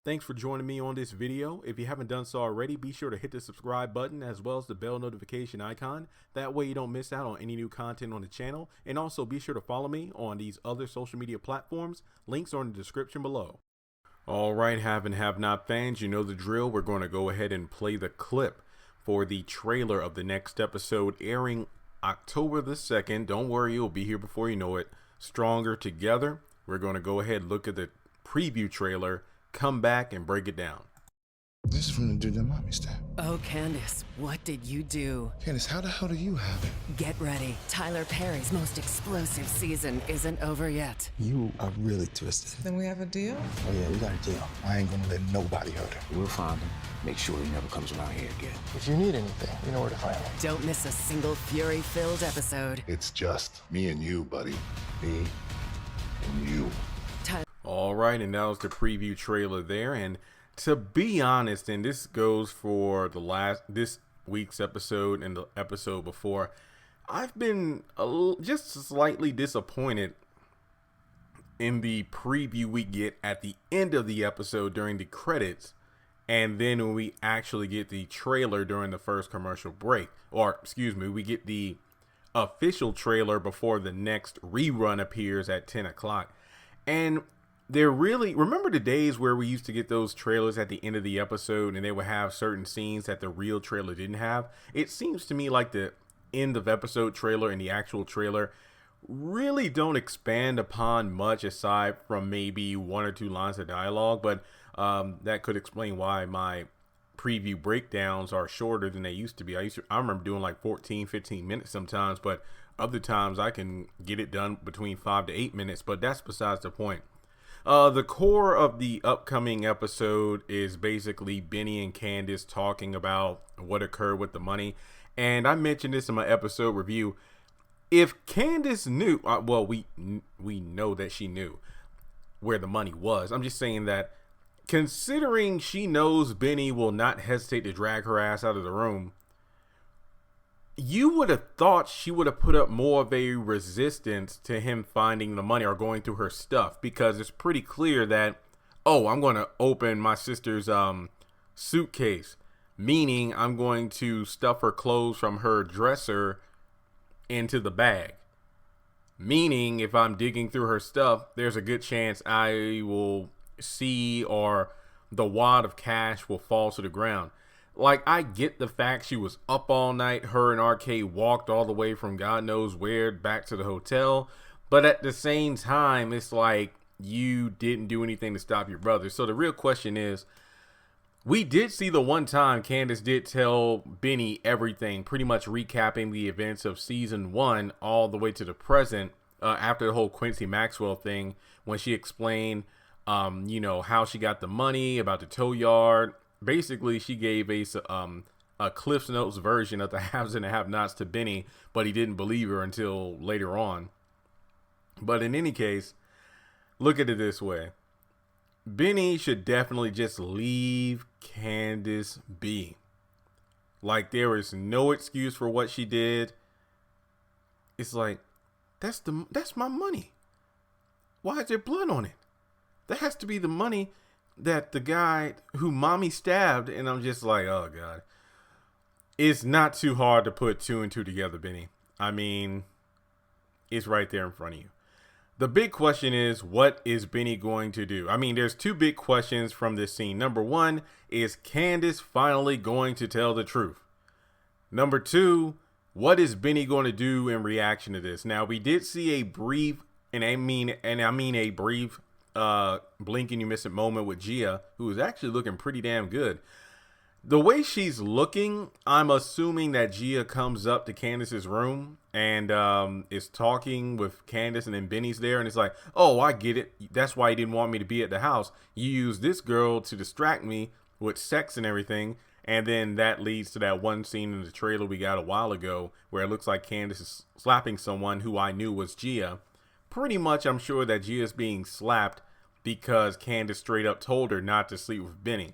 Thanks for joining me on this video. If you haven't done so already, be sure to hit the subscribe button as well as the bell notification icon. That way you don't miss out on any new content on the channel. And also be sure to follow me on these other social media platforms. Links are in the description below. All right, have and have not fans, you know the drill. We're going to go ahead and play the clip for the trailer of the next episode airing October the 2nd. Don't worry, you'll be here before you know it. Stronger Together. We're going to go ahead and look at the preview trailer, come back and break it down. This is from the dude that mommy stabbed. Oh, Candace, what did you do? Candace, how the hell do you have it? Get ready. Tyler Perry's most explosive season isn't over yet. You are really twisted. Then we have a deal? Oh yeah, we got a deal. I ain't gonna let nobody hurt her. We'll find him. Make sure he never comes around here again. If you need anything, you know where to find me. Don't miss a single fury-filled episode. It's just me and you, buddy. Me and you. All right, and that was the preview trailer there. And to be honest, and this goes for this week's episode and the episode before, I've been just slightly disappointed in the preview we get at the end of the episode during the credits, and then when we actually get the trailer during the first commercial break, or excuse me, we get the official trailer before the next rerun appears at 10 o'clock. And they're really, remember the days where we used to get those trailers at the end of the episode and they would have certain scenes that the real trailer didn't have? It seems to me like the end of episode trailer and the actual trailer really don't expand upon much aside from maybe one or two lines of dialogue, but that could explain why my preview breakdowns are shorter than they used to be. I remember doing like 14-15 minutes sometimes, but other times I can get it done between 5 to 8 minutes, but that's besides the point. The core of the upcoming episode is basically Benny and Candace talking about what occurred with the money. And I mentioned this in my episode review. If Candace knew, well, we know that she knew where the money was. I'm just saying that considering she knows Benny will not hesitate to drag her ass out of the room, you would have thought she would have put up more of a resistance to him finding the money or going through her stuff, because it's pretty clear that, oh, I'm going to open my sister's suitcase, meaning I'm going to stuff her clothes from her dresser into the bag, meaning if I'm digging through her stuff, there's a good chance I will see or the wad of cash will fall to the ground. Like, I get the fact she was up all night. Her and RK walked all the way from God knows where back to the hotel. But at the same time, it's like you didn't do anything to stop your brother. So the real question is, we did see the one time Candace did tell Benny everything, pretty much recapping the events of season 1 all the way to the present, after the whole Quincy Maxwell thing, when she explained, you know, how she got the money, about the tow yard. Basically, she gave a Cliff's Notes version of the haves and the have-nots to Benny, but he didn't believe her until later on. But in any case, look at it this way. Benny should definitely just leave Candace be. Like, there is no excuse for what she did. It's like, that's my money. Why is there blood on it? That has to be the money that the guy who mommy stabbed. And I'm just like, oh God. It's not too hard to put 2 and 2 together, Benny. I mean, it's right there in front of you. The big question is, what is Benny going to do? I mean, there's 2 big questions from this scene. Number 1, is Candace finally going to tell the truth? Number 2, what is Benny going to do in reaction to this? Now, we did see a brief, and I mean a brief blink and you miss it moment with Gia, who is actually looking pretty damn good. The way she's looking, I'm assuming that Gia comes up to Candace's room and is talking with Candace, and then Benny's there, and it's like, oh, I get it. That's why you didn't want me to be at the house. You used this girl to distract me with sex and everything. And then that leads to that one scene in the trailer we got a while ago where it looks like Candace is slapping someone who I knew was Gia. Pretty much, I'm sure that Gia is being slapped because Candace straight up told her not to sleep with Benny.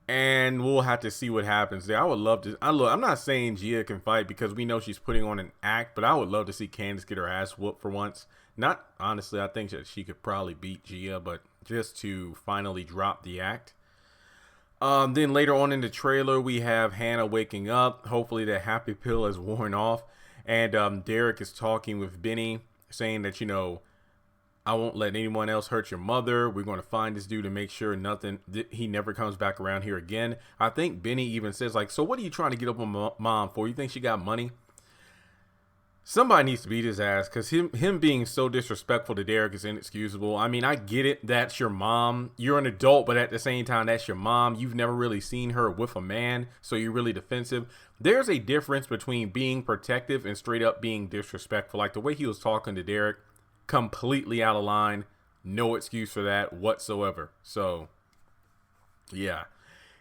And we'll have to see what happens there. I would love to. I'm not saying Gia can fight because we know she's putting on an act, but I would love to see Candace get her ass whooped for once. Not honestly, I think that she could probably beat Gia, but just to finally drop the act. Then later on in the trailer, we have Hannah waking up. Hopefully the happy pill has worn off. And Derek is talking with Benny, saying that, you know, I won't let anyone else hurt your mother. We're going to find this dude and make sure he never comes back around here again. I think Benny even says, like, so what are you trying to get up on mom for? You think she got money? Somebody needs to beat his ass, because him being so disrespectful to Derek is inexcusable. I mean, I get it. That's your mom. You're an adult, but at the same time, that's your mom. You've never really seen her with a man, so you're really defensive. There's a difference between being protective and straight up being disrespectful. Like the way he was talking to Derek, completely out of line. No excuse for that whatsoever. So, yeah.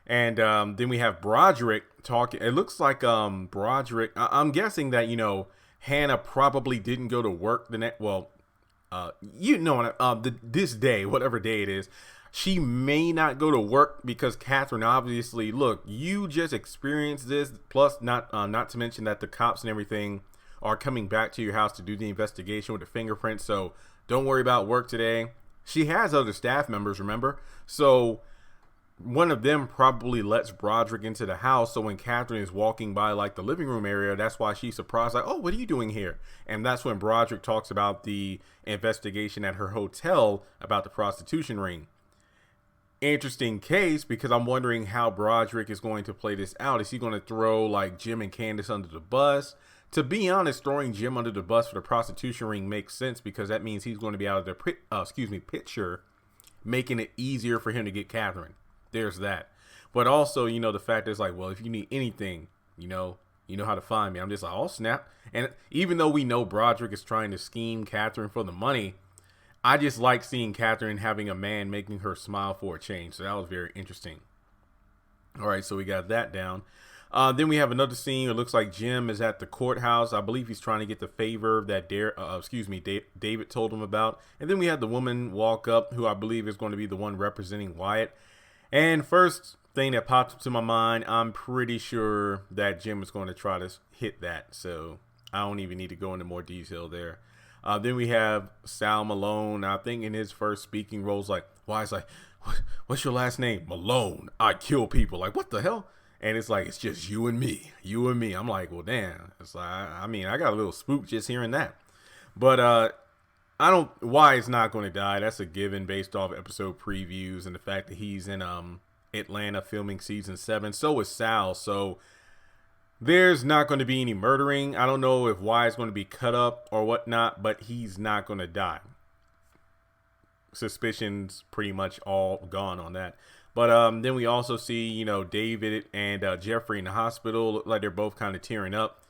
And then we have Broderick talking. It looks like Broderick, I'm guessing that, you know, Hannah probably didn't go to work the next, this day, whatever day it is. She may not go to work because Catherine, obviously, look, you just experienced this. Plus, not to mention that the cops and everything are coming back to your house to do the investigation with the fingerprints. So don't worry about work today. She has other staff members, remember? So one of them probably lets Broderick into the house. So when Catherine is walking by like the living room area, that's why she's surprised, like, oh, what are you doing here? And that's when Broderick talks about the investigation at her hotel about the prostitution ring. Interesting case, because I'm wondering how Broderick is going to play this out. Is he going to throw like Jim and Candace under the bus? To be honest, throwing Jim under the bus for the prostitution ring makes sense, because that means he's going to be out of the picture, making it easier for him to get Catherine. There's that. But also, you know, the fact is like, well, if you need anything, you know how to find me. I'm just like, oh, snap. And even though we know Broderick is trying to scheme Catherine for the money, I just like seeing Catherine having a man making her smile for a change. So that was very interesting. All right, so we got that down. Then we have another scene. It looks like Jim is at the courthouse. I believe he's trying to get the favor that David told him about. And then we had the woman walk up, who I believe is going to be the one representing Wyatt. And first thing that popped up to my mind, I'm pretty sure that Jim is going to try to hit that. So I don't even need to go into more detail there. Then we have Sal Malone. I think in his first speaking roles, like, Wyatt's like, what's your last name? Malone. I kill people. Like, what the hell? And it's like, it's just you and me. You and me. I'm like, well, damn. It's like, I mean, I got a little spooked just hearing that. But Wyatt's not going to die. That's a given based off episode previews and the fact that he's in Atlanta filming season 7. So is Sal. So there's not going to be any murdering. I don't know if Wyatt's going to be cut up or whatnot, but he's not going to die. Suspicions pretty much all gone on that. But then we also see, you know, David and Jeffrey in the hospital. Look like they're both kind of tearing up.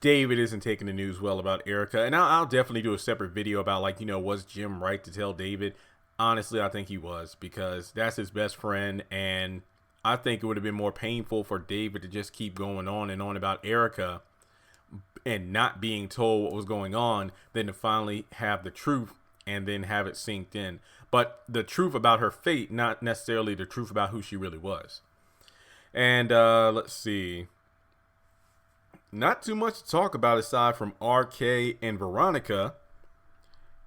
David isn't taking the news well about Erica. And I'll definitely do a separate video about, like, you know, was Jim right to tell David? Honestly, I think he was, because that's his best friend. And I think it would have been more painful for David to just keep going on and on about Erica and not being told what was going on than to finally have the truth and then have it sinked in. But the truth about her fate, not necessarily the truth about who she really was. And let's see. Not too much to talk about aside from RK and Veronica.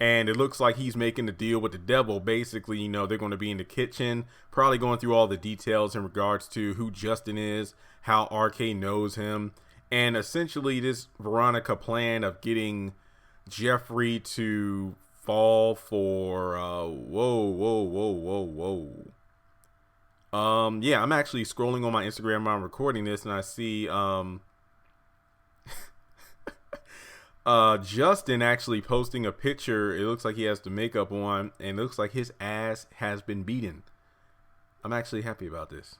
And it looks like he's making a deal with the devil. Basically, you know, they're going to be in the kitchen, probably going through all the details in regards to who Justin is, how RK knows him, and essentially this Veronica plan of getting Jeffrey to fall for yeah, I'm actually scrolling on my Instagram while I'm recording this, and I see Justin actually posting a picture. It looks like he has the makeup on, and it looks like his ass has been beaten. I'm actually happy about this.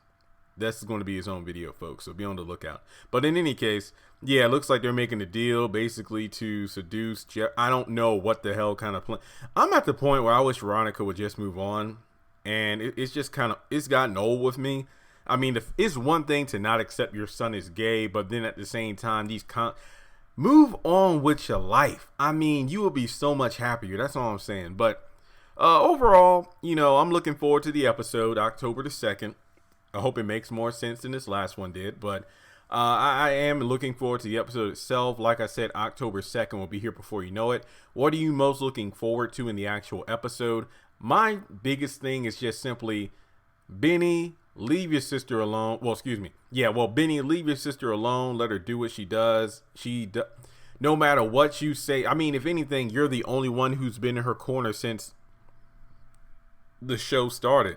This is going to be his own video, folks, so be on the lookout. But in any case, yeah, it looks like they're making a deal basically to seduce Jeff. I don't know what the hell kind of plan. I'm at the point where I wish Veronica would just move on, and it's just kind of, it's gotten old with me. I mean, it's one thing to not accept your son is gay, but then at the same time, move on with your life. I mean, you will be so much happier. That's all I'm saying. But overall, you know, I'm looking forward to the episode, October the 2nd. I hope it makes more sense than this last one did. But I am looking forward to the episode itself. Like I said, October 2nd will be here before you know it. What are you most looking forward to in the actual episode? My biggest thing is just simply, Benny, leave your sister alone. Well, excuse me. Yeah, well, Benny, leave your sister alone. Let her do what she does. No matter what you say. I mean, if anything, you're the only one who's been in her corner since the show started.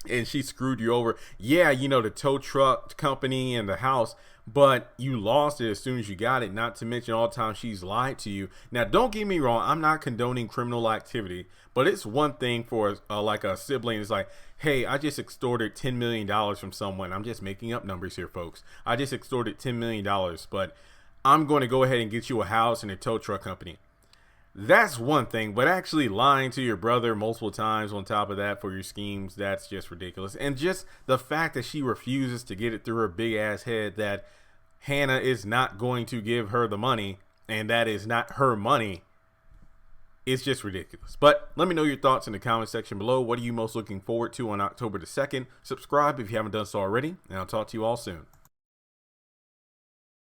And she screwed you over. Yeah, you know, the tow truck company and the house, but you lost it as soon as you got it. Not to mention all the time she's lied to you. Now, don't get me wrong. I'm not condoning criminal activity, but it's one thing for like a sibling. It's like, hey, I just extorted $10 million from someone. I'm just making up numbers here, folks. I just extorted $10 million, but I'm going to go ahead and get you a house and a tow truck company. That's one thing, but actually lying to your brother multiple times on top of that for your schemes, that's just ridiculous. And just the fact that she refuses to get it through her big ass head that Hannah is not going to give her the money and that is not her money, it's just ridiculous. But let me know your thoughts in the comment section below. What are you most looking forward to on October the 2nd? Subscribe if you haven't done so already, and I'll talk to you all soon.